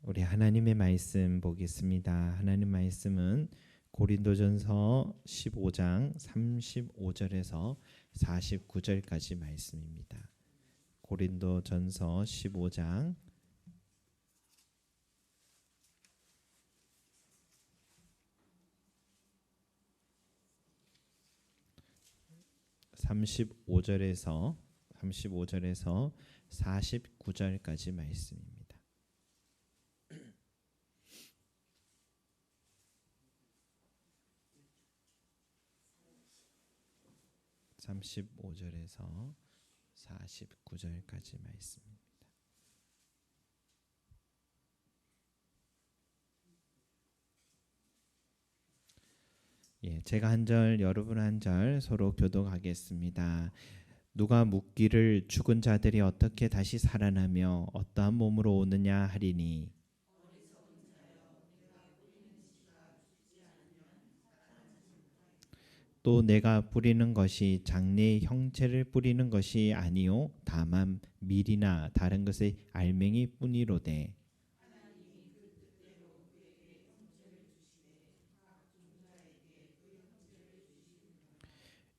우리 하나님의 말씀 보겠습니다. 하나님 말씀은 고린도전서 15장 35절에서 49절까지 말씀입니다. 고린도전서 15장 35절에서 49절까지 말씀입니다. 35절에서 49절까지 말씀입니다. 제가 한 절, 여러분 한 절 서로 교독하겠습니다. 누가 묻기를 죽은 자들이 어떻게 다시 살아나며 어떠한 몸으로 오느냐 하리니 또 내가 뿌리는 것이 장래의 형체를 뿌리는 것이 아니요 다만 밀이나 다른 것의 알맹이 뿐이로되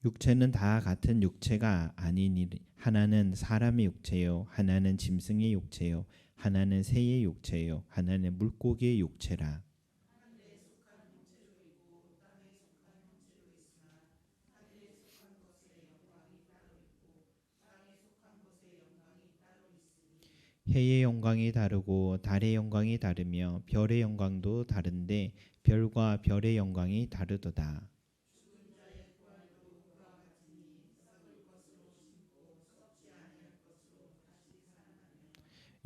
육체는 다 같은 육체가 아니니 하나는 사람의 육체요 하나는 짐승의 육체요 하나는 새의 육체요 하나는 물고기의 육체라. 해의 영광이 다르고 달의 영광이 다르며 별의 영광도 다른데 별과 별의 영광이 다르도다.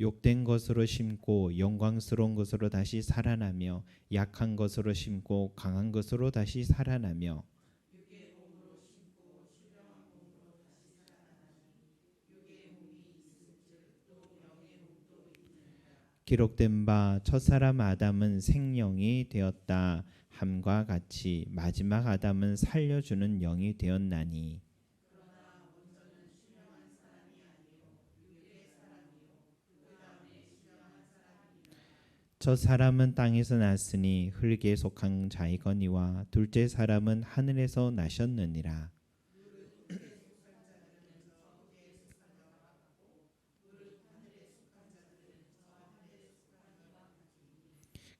욕된 것으로 심고 영광스러운 것으로 다시 살아나며 약한 것으로 심고 강한 것으로 다시 살아나며 기록된 바 첫사람 아담은 생령이 되었다 함과 같이 마지막 아담은 살려주는 영이 되었나니 첫 사람은 땅에서 났으니 흙에 속한 자이거니와 둘째 사람은 하늘에서 나셨느니라.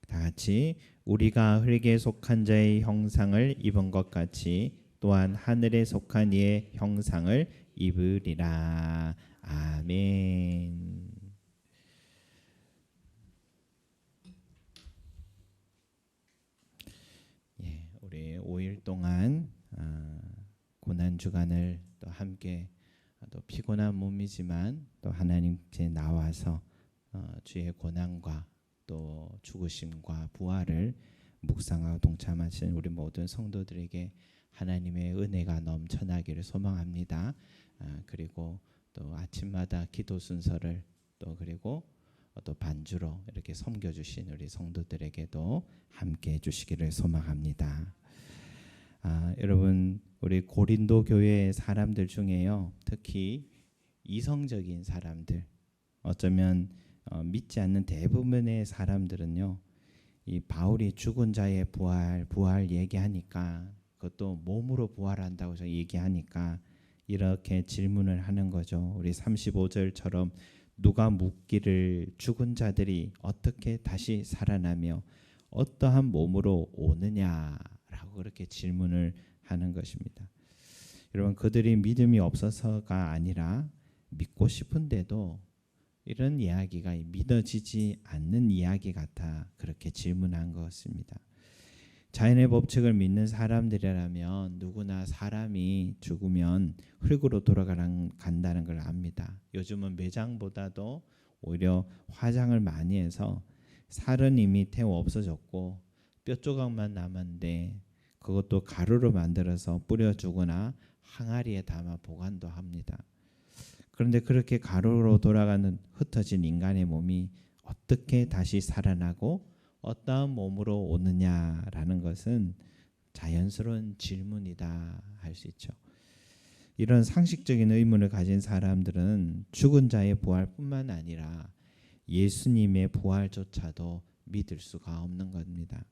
다 같이 우리가 흙에 속한 자의 형상을 입은 것 같이 또한 하늘에 속한 이의 형상을 입으리라. 아멘. 우리 5일 동안 고난 주간을 또 함께 또 피곤한 몸이지만 또 하나님께 나와서 주의 고난과 또 죽으심과 부활을 묵상하고 동참하신 우리 모든 성도들에게 하나님의 은혜가 넘쳐나기를 소망합니다. 그리고 또 아침마다 기도 순서를 또 그리고 또 반주로 이렇게 섬겨주신 우리 성도들에게도 함께 해주시기를 소망합니다. 여러분 우리 고린도 교회 사람들 중에요 특히 이성적인 사람들 어쩌면 믿지 않는 대부분의 사람들은요 이 바울이 죽은 자의 부활 얘기하니까 그것도 몸으로 부활한다고 얘기하니까 이렇게 질문을 하는 거죠. 우리 35절처럼 누가 묻기를 죽은 자들이 어떻게 다시 살아나며 어떠한 몸으로 오느냐라고 그렇게 질문을 하는 것입니다. 여러분 그들이 믿음이 없어서가 아니라 믿고 싶은데도 이런 이야기가 믿어지지 않는 이야기 같아 그렇게 질문한 것입니다. 자연의 법칙을 믿는 사람들이라면 누구나 사람이 죽으면 흙으로 돌아간다는 걸 압니다. 요즘은 매장보다도 오히려 화장을 많이 해서 살은 이미 태워 없어졌고 뼈 조각만 남았는데 그것도 가루로 만들어서 뿌려주거나 항아리에 담아 보관도 합니다. 그런데 그렇게 가루로 돌아가는 흩어진 인간의 몸이 어떻게 다시 살아나고 어떠한 몸으로 오느냐라는 것은 자연스러운 질문이다 할 수 있죠. 이런 상식적인 의문을 가진 사람들은 죽은 자의 부활뿐만 아니라 예수님의 부활조차도 믿을 수가 없는 겁니다.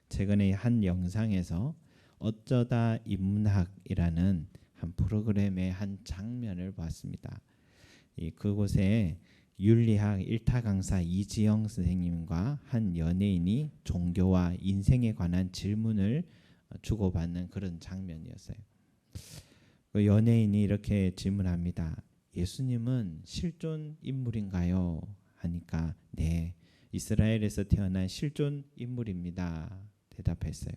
최근에 한 영상에서 어쩌다 인문학이라는 한 프로그램의 한 장면을 봤습니다. 그곳에 윤리학 1타 강사 이지영 선생님과 한 연예인이 종교와 인생에 관한 질문을 주고받는 그런 장면이었어요. 그 연예인이 이렇게 질문합니다. 예수님은 실존 인물인가요? 하니까 네, 이스라엘에서 태어난 실존 인물입니다. 대답했어요.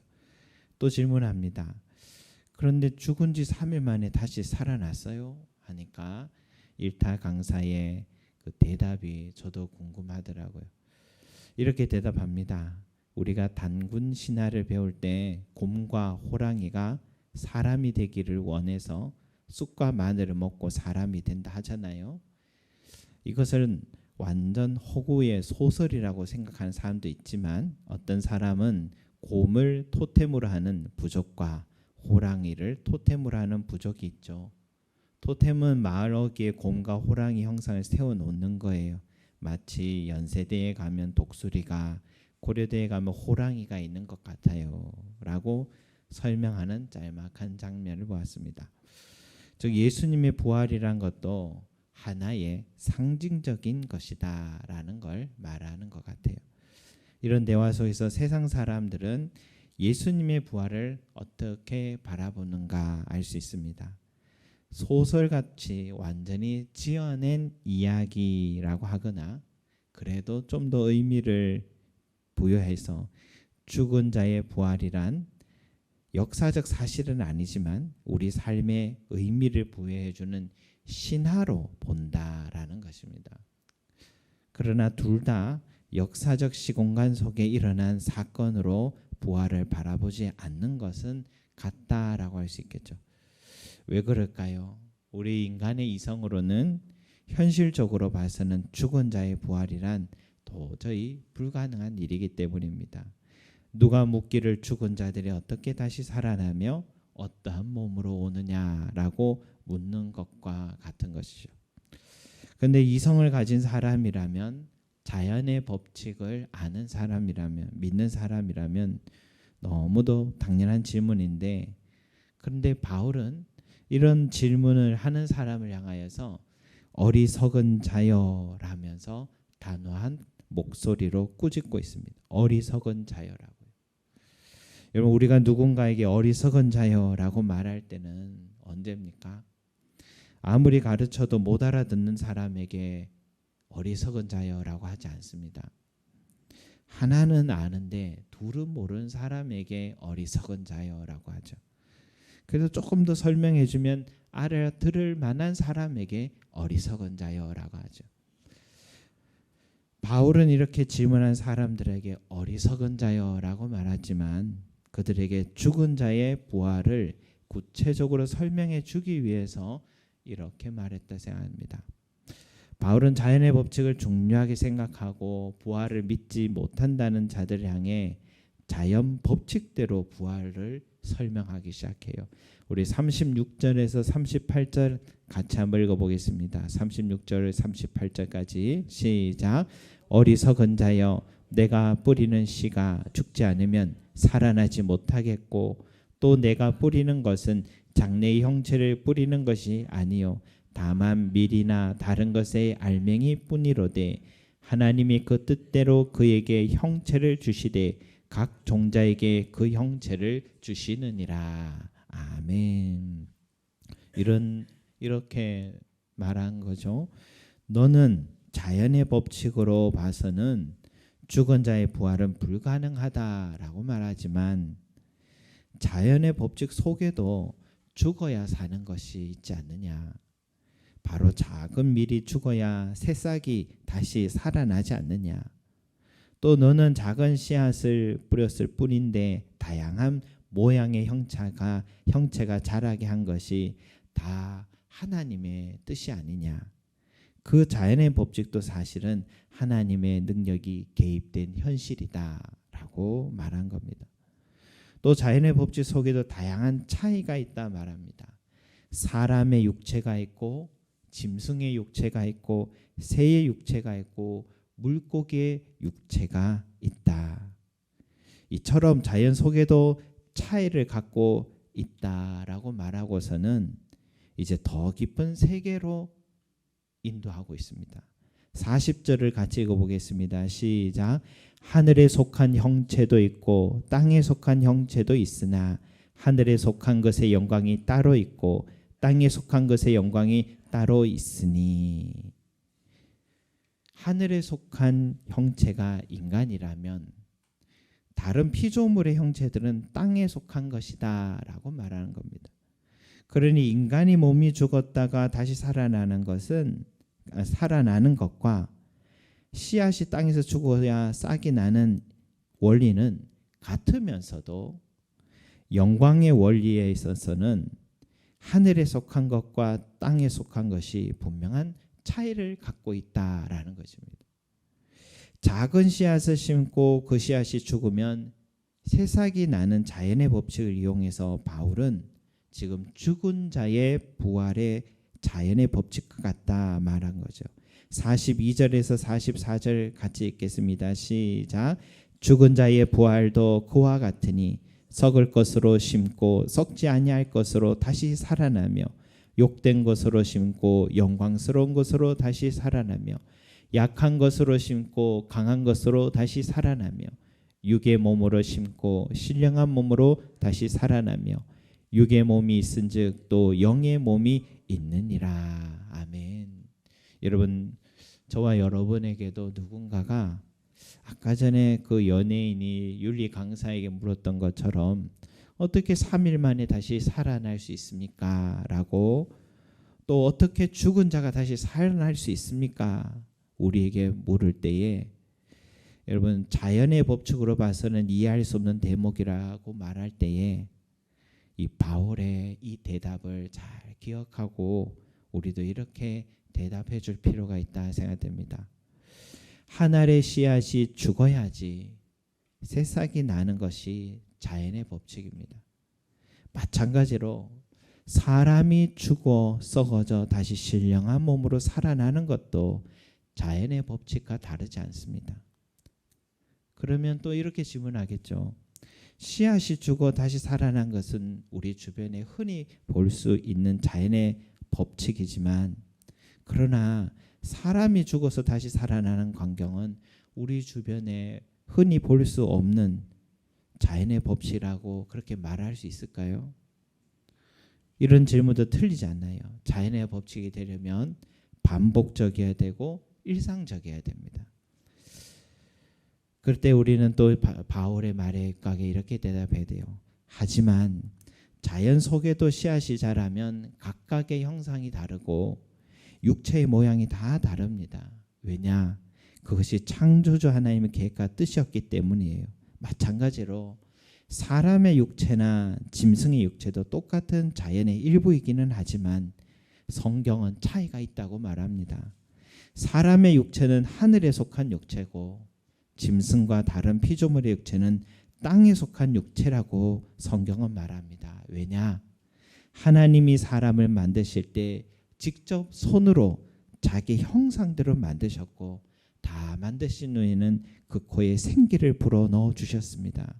또 질문합니다. 그런데 죽은 지 3일 만에 다시 살아났어요? 하니까 1타 강사의 그 대답이 저도 궁금하더라고요. 이렇게 대답합니다. 우리가 단군 신화를 배울 때 곰과 호랑이가 사람이 되기를 원해서 쑥과 마늘을 먹고 사람이 된다 하잖아요. 이것은 완전 허구의 소설이라고 생각하는 사람도 있지만 어떤 사람은 곰을 토템으로 하는 부족과 호랑이를 토템으로 하는 부족이 있죠. 토템은 마을 어귀에 곰과 호랑이 형상을 세워놓는 거예요. 마치 연세대에 가면 독수리가, 고려대에 가면 호랑이가 있는 것 같아요 라고 설명하는 짤막한 장면을 보았습니다. 즉 예수님의 부활이란 것도 하나의 상징적인 것이다 라는 걸 말하는 것 같아요. 이런 대화 속에서 세상 사람들은 예수님의 부활을 어떻게 바라보는가 알 수 있습니다. 소설같이 완전히 지어낸 이야기라고 하거나 그래도 좀 더 의미를 부여해서 죽은 자의 부활이란 역사적 사실은 아니지만 우리 삶에 의미를 부여해주는 신화로 본다라는 것입니다. 그러나 둘 다 역사적 시공간 속에 일어난 사건으로 부활을 바라보지 않는 것은 같다라고 할 수 있겠죠. 왜 그럴까요? 우리 인간의 이성으로는 현실적으로 봐서는 죽은 자의 부활이란 도저히 불가능한 일이기 때문입니다. 누가 묻기를 죽은 자들이 어떻게 다시 살아나며 어떠한 몸으로 오느냐라고 묻는 것과 같은 것이죠. 그런데 이성을 가진 사람이라면, 자연의 법칙을 아는 사람이라면, 믿는 사람이라면 너무도 당연한 질문인데, 그런데 바울은 이런 질문을 하는 사람을 향하여서 어리석은 자여라면서 단호한 목소리로 꾸짖고 있습니다. 어리석은 자여라고요. 여러분, 우리가 누군가에게 어리석은 자여라고 말할 때는 언제입니까? 아무리 가르쳐도 못 알아듣는 사람에게 어리석은 자여라고 하지 않습니다. 하나는 아는데 둘은 모르는 사람에게 어리석은 자여라고 하죠. 그래서 조금 더 설명해 주면 알아들을 만한 사람에게 어리석은 자여라고 하죠. 바울은 이렇게 질문한 사람들에게 어리석은 자여라고 말하지만 그들에게 죽은 자의 부활을 구체적으로 설명해 주기 위해서 이렇게 말했다 생각합니다. 바울은 자연의 법칙을 중요하게 생각하고 부활을 믿지 못한다는 자들을 향해 자연 법칙대로 부활을 설명하기 시작해요. 우리 36절에서 38절 같이 한번 읽어보겠습니다. 36절 38절까지 시작. 어리석은 자여, 내가 뿌리는 씨가 죽지 않으면 살아나지 못하겠고 또 내가 뿌리는 것은 장래의 형체를 뿌리는 것이 아니요 다만 밀이나 다른 것의 알맹이 뿐이로되 하나님이 그 뜻대로 그에게 형체를 주시되 각 종자에게 그 형체를 주시느니라. 아멘. 이렇게 말한 거죠. 너는 자연의 법칙으로 봐서는 죽은 자의 부활은 불가능하다라고 말하지만 자연의 법칙 속에도 죽어야 사는 것이 있지 않느냐. 바로 작은 밀이 죽어야 새싹이 다시 살아나지 않느냐. 또 너는 작은 씨앗을 뿌렸을 뿐인데 다양한 모양의 형체가 자라게 한 것이 다 하나님의 뜻이 아니냐. 그 자연의 법칙도 사실은 하나님의 능력이 개입된 현실이다라고 말한 겁니다. 또 자연의 법칙 속에도 다양한 차이가 있다 말합니다. 사람의 육체가 있고 짐승의 육체가 있고 새의 육체가 있고 물고기의 육체가 있다. 이처럼 자연 속에도 차이를 갖고 있다라고 말하고서는 이제 더 깊은 세계로 인도하고 있습니다. 40절을 같이 읽어보겠습니다. 시작. 하늘에 속한 형체도 있고 땅에 속한 형체도 있으나 하늘에 속한 것의 영광이 따로 있고 땅에 속한 것의 영광이 따로 있으니. 하늘에 속한 형체가 인간이라면 다른 피조물의 형체들은 땅에 속한 것이다 라고 말하는 겁니다. 그러니 인간이 몸이 죽었다가 다시 살아나는 것과 씨앗이 땅에서 죽어야 싹이 나는 원리는 같으면서도 영광의 원리에 있어서는 하늘에 속한 것과 땅에 속한 것이 분명한 차이를 갖고 있다라는 것입니다. 작은 씨앗을 심고 그 씨앗이 죽으면 새싹이 나는 자연의 법칙을 이용해서 바울은 지금 죽은 자의 부활의 자연의 법칙과 같다 말한 거죠. 42절에서 44절 같이 읽겠습니다. 시작. 죽은 자의 부활도 그와 같으니 썩을 것으로 심고 썩지 아니할 것으로 다시 살아나며 욕된 것으로 심고 영광스러운 것으로 다시 살아나며 약한 것으로 심고 강한 것으로 다시 살아나며 육의 몸으로 심고 신령한 몸으로 다시 살아나며 육의 몸이 있은즉 또 영의 몸이 있느니라. 아멘. 여러분, 저와 여러분에게도 누군가가 아까 전에 그 연예인이 윤리 강사에게 물었던 것처럼 어떻게 3일 만에 다시 살아날 수 있습니까? 라고, 또 어떻게 죽은 자가 다시 살아날 수 있습니까? 우리에게 물을 때에 여러분, 자연의 법칙으로 봐서는 이해할 수 없는 대목이라고 말할 때에 이 바울의 이 대답을 잘 기억하고 우리도 이렇게 대답해 줄 필요가 있다 생각됩니다. 한 알의 씨앗이 죽어야지 새싹이 나는 것이 자연의 법칙입니다. 마찬가지로 사람이 죽어 썩어져 다시 신령한 몸으로 살아나는 것도 자연의 법칙과 다르지 않습니다. 그러면 또 이렇게 질문하겠죠. 씨앗이 죽어 다시 살아난 것은 우리 주변에 흔히 볼 수 있는 자연의 법칙이지만, 그러나 사람이 죽어서 다시 살아나는 광경은 우리 주변에 흔히 볼 수 없는 자연의 법칙이라고 그렇게 말할 수 있을까요? 이런 질문도 틀리지 않나요? 자연의 법칙이 되려면 반복적이어야 되고 일상적이어야 됩니다. 그럴 때 우리는 또 바울의 말에 가게 이렇게 대답해야 돼요. 하지만 자연 속에도 씨앗이 자라면 각각의 형상이 다르고 육체의 모양이 다 다릅니다. 왜냐? 그것이 창조주 하나님의 계획과 뜻이었기 때문이에요. 마찬가지로 사람의 육체나 짐승의 육체도 똑같은 자연의 일부이기는 하지만 성경은 차이가 있다고 말합니다. 사람의 육체는 하늘에 속한 육체고 짐승과 다른 피조물의 육체는 땅에 속한 육체라고 성경은 말합니다. 왜냐? 하나님이 사람을 만드실 때 직접 손으로 자기 형상대로 만드셨고 다 만드신 후에는 그 코에 생기를 불어 넣어 주셨습니다.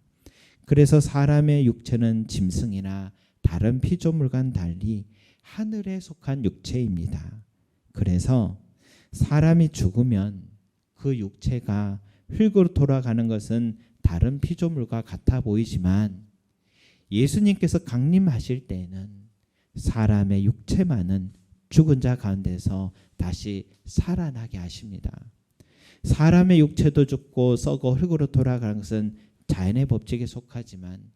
그래서 사람의 육체는 짐승이나 다른 피조물과는 달리 하늘에 속한 육체입니다. 그래서 사람이 죽으면 그 육체가 흙으로 돌아가는 것은 다른 피조물과 같아 보이지만 예수님께서 강림하실 때에는 사람의 육체만은 죽은 자 가운데서 다시 살아나게 하십니다. 사람의 육체도 죽고 썩어 흙으로 돌아가는 것은 자연의 법칙에 속하지만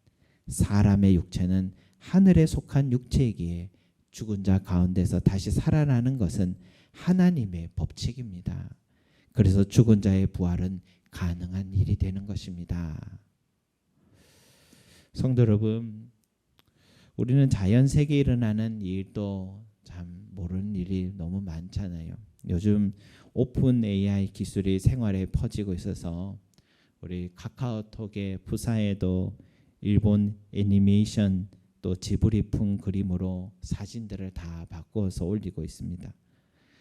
사람의 육체는 하늘에 속한 육체이기에 죽은 자 가운데서 다시 살아나는 것은 하나님의 법칙입니다. 그래서 죽은 자의 부활은 가능한 일이 되는 것입니다. 성도 여러분, 우리는 자연 세계에 일어나는 일도 참 모르는 일이 너무 많잖아요. 요즘 오픈 AI 기술이 생활에 퍼지고 있어서 우리 카카오톡의 부사에도 일본 애니메이션 또 지브리풍 그림으로 사진들을 다 바꿔서 올리고 있습니다.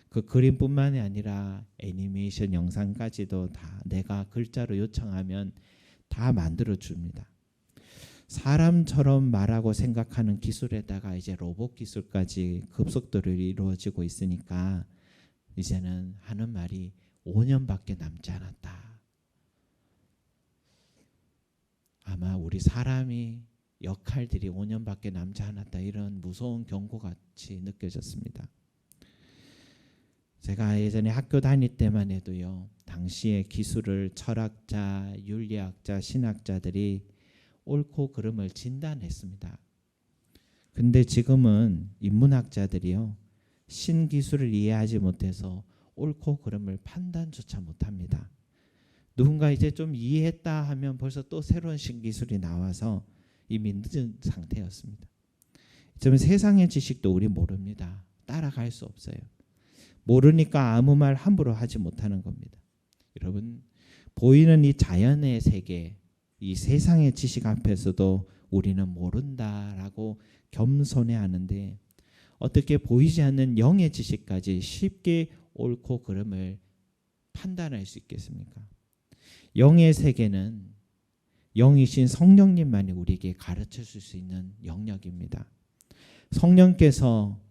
그 그림뿐만이 아니라 애니메이션 영상까지도 다 내가 글자로 요청하면 다 만들어 줍니다. 사람처럼 말하고 생각하는 기술에다가 이제 로봇 기술까지 급속도로 이루어지고 있으니까 이제는 하는 말이 5년밖에 남지 않았다. 아마 우리 사람이 역할들이 5년밖에 남지 않았다, 이런 무서운 경고같이 느껴졌습니다. 제가 예전에 학교 다닐 때만 해도요, 당시의 기술을 철학자, 윤리학자, 신학자들이 옳고 그름을 진단했습니다. 근데 지금은 인문학자들이요, 신기술을 이해하지 못해서 옳고 그름을 판단조차 못합니다. 누군가 이제 좀 이해했다 하면 벌써 또 새로운 신기술이 나와서 이미 늦은 상태였습니다. 지금 세상의 지식도 우리 모릅니다. 따라갈 수 없어요. 모르니까 아무 말 함부로 하지 못하는 겁니다. 여러분, 보이는 이 자연의 세계, 이 세상의 지식 앞에서도 우리는 모른다라고 겸손해하는데 어떻게 보이지 않는 영의 지식까지 쉽게 옳고 그름을 판단할 수 있겠습니까? 영의 세계는 영이신 성령님만이 우리에게 가르쳐 줄 수 있는 영역입니다. 성령께서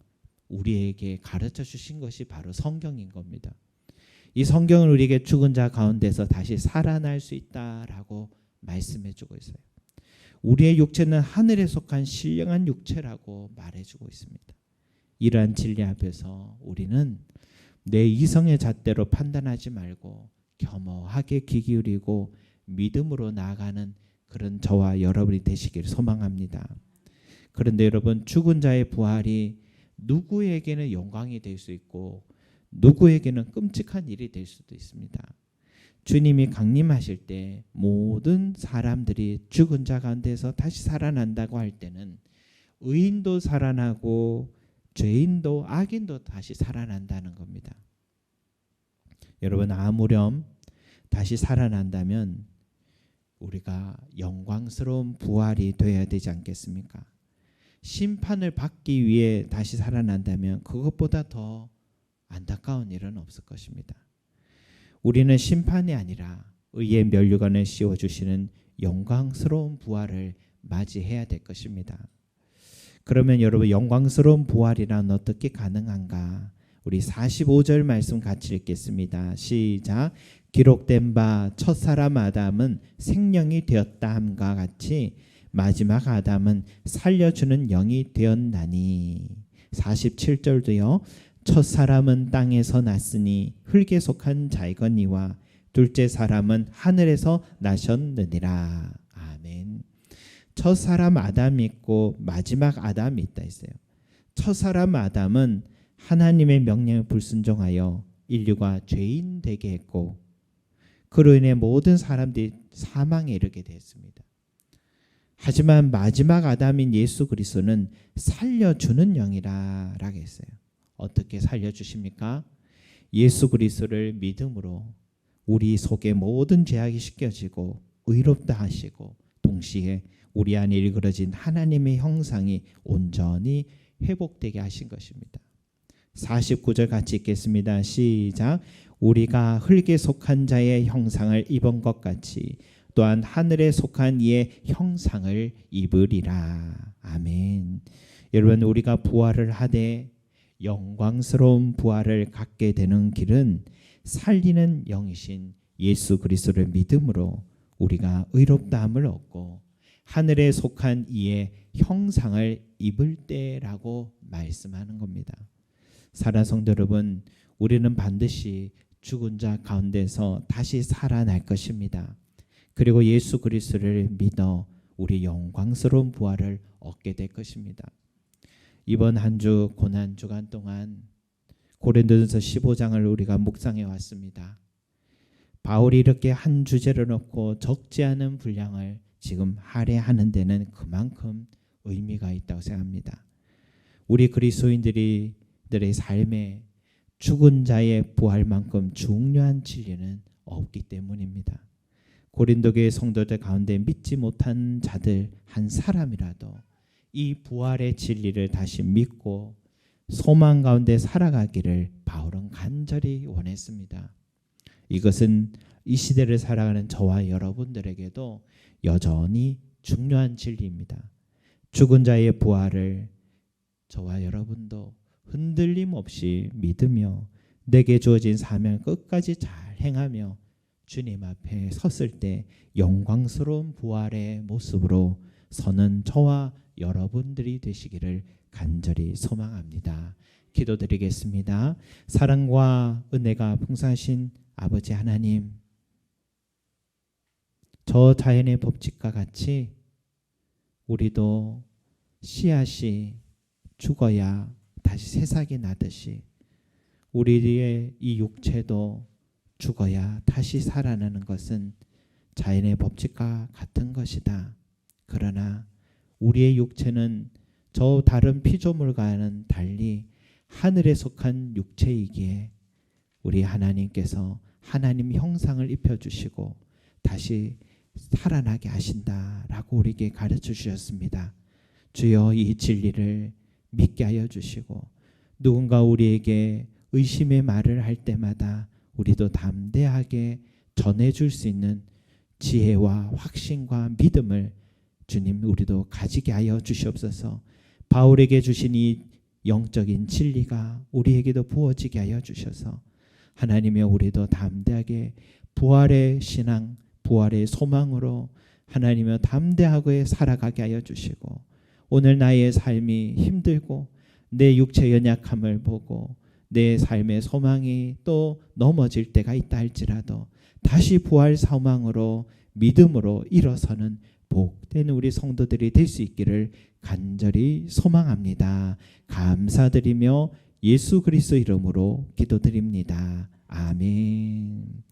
우리에게 가르쳐 주신 것이 바로 성경인 겁니다. 이 성경은 우리에게 죽은 자 가운데서 다시 살아날 수 있다라고 말씀해 주고 있어요. 우리의 육체는 하늘에 속한 신령한 육체라고 말해주고 있습니다. 이러한 진리 앞에서 우리는 내 이성의 잣대로 판단하지 말고 겸허하게 귀 기울이고 믿음으로 나아가는 그런 저와 여러분이 되시기를 소망합니다. 그런데 여러분, 죽은 자의 부활이 누구에게는 영광이 될 수 있고 누구에게는 끔찍한 일이 될 수도 있습니다. 주님이 강림하실 때 모든 사람들이 죽은 자 가운데서 다시 살아난다고 할 때는 의인도 살아나고 죄인도 악인도 다시 살아난다는 겁니다. 여러분, 아무렴 다시 살아난다면 우리가 영광스러운 부활이 되어야 되지 않겠습니까? 심판을 받기 위해 다시 살아난다면 그것보다 더 안타까운 일은 없을 것입니다. 우리는 심판이 아니라 의의 면류관을 씌워주시는 영광스러운 부활을 맞이해야 될 것입니다. 그러면 여러분, 영광스러운 부활이란 어떻게 가능한가? 우리 45절 말씀 같이 읽겠습니다. 시작. 기록된 바 첫사람 아담은 생명이 되었다 함과 같이 마지막 아담은 살려주는 영이 되었나니. 47절도요. 첫사람은 땅에서 났으니 흙에 속한 자이거니와 둘째 사람은 하늘에서 나셨느니라. 아멘. 첫사람 아담이 있고 마지막 아담이 있다 했어요. 첫사람 아담은 하나님의 명령에 불순종하여 인류가 죄인 되게 했고 그로 인해 모든 사람들이 사망에 이르게 되었습니다. 하지만 마지막 아담인 예수 그리스도는 살려주는 영이라고 했어요. 어떻게 살려주십니까? 예수 그리스도를 믿음으로 우리 속에 모든 죄악이 씻겨지고 의롭다 하시고 동시에 우리 안에 일그러진 하나님의 형상이 온전히 회복되게 하신 것입니다. 49절 같이 읽겠습니다. 시작. 우리가 흙에 속한 자의 형상을 입은 것 같이 또한 하늘에 속한 이의 형상을 입으리라. 아멘. 여러분, 우리가 부활을 하되 영광스러운 부활을 갖게 되는 길은 살리는 영이신 예수 그리스도를 믿음으로 우리가 의롭다함을 얻고 하늘에 속한 이의 형상을 입을 때라고 말씀하는 겁니다. 사랑하는 성도 여러분, 우리는 반드시 죽은 자 가운데서 다시 살아날 것입니다. 그리고 예수 그리스도를 믿어 우리 영광스러운 부활을 얻게 될 것입니다. 이번 한 주 고난 주간 동안 고린도전서 15장을 우리가 묵상해 왔습니다. 바울이 이렇게 한 주제를 놓고 적지 않은 분량을 지금 할애하는 데는 그만큼 의미가 있다고 생각합니다. 우리 그리스도인들의 삶에 죽은 자의 부활만큼 중요한 진리는 없기 때문입니다. 고린도 교회 성도들 가운데 믿지 못한 자들 한 사람이라도 이 부활의 진리를 다시 믿고 소망 가운데 살아가기를 바울은 간절히 원했습니다. 이것은 이 시대를 살아가는 저와 여러분들에게도 여전히 중요한 진리입니다. 죽은 자의 부활을 저와 여러분도 흔들림 없이 믿으며 내게 주어진 사명을 끝까지 잘 행하며 주님 앞에 섰을 때 영광스러운 부활의 모습으로 서는 저와 여러분들이 되시기를 간절히 소망합니다. 기도드리겠습니다. 사랑과 은혜가 풍성하신 아버지 하나님, 저 자연의 법칙과 같이 우리도 씨앗이 죽어야 다시 새싹이 나듯이 우리의 이 육체도 죽어야 다시 살아나는 것은 자연의 법칙과 같은 것이다. 그러나 우리의 육체는 저 다른 피조물과는 달리 하늘에 속한 육체이기에 우리 하나님께서 하나님 형상을 입혀주시고 다시 살아나게 하신다라고 우리에게 가르쳐 주셨습니다. 주여, 이 진리를 믿게 하여 주시고 누군가 우리에게 의심의 말을 할 때마다 우리도 담대하게 전해줄 수 있는 지혜와 확신과 믿음을 주님 우리도 가지게 하여 주시옵소서. 바울에게 주신 이 영적인 진리가 우리에게도 부어지게 하여 주셔서 하나님의 우리도 담대하게 부활의 신앙, 부활의 소망으로 하나님의 담대하게 살아가게 하여 주시고 오늘 나의 삶이 힘들고 내 육체 연약함을 보고 내 삶의 소망이 또 넘어질 때가 있다 할지라도 다시 부활 소망으로 믿음으로 일어서는 복된 우리 성도들이 될 수 있기를 간절히 소망합니다. 감사드리며 예수 그리스도 이름으로 기도드립니다. 아멘.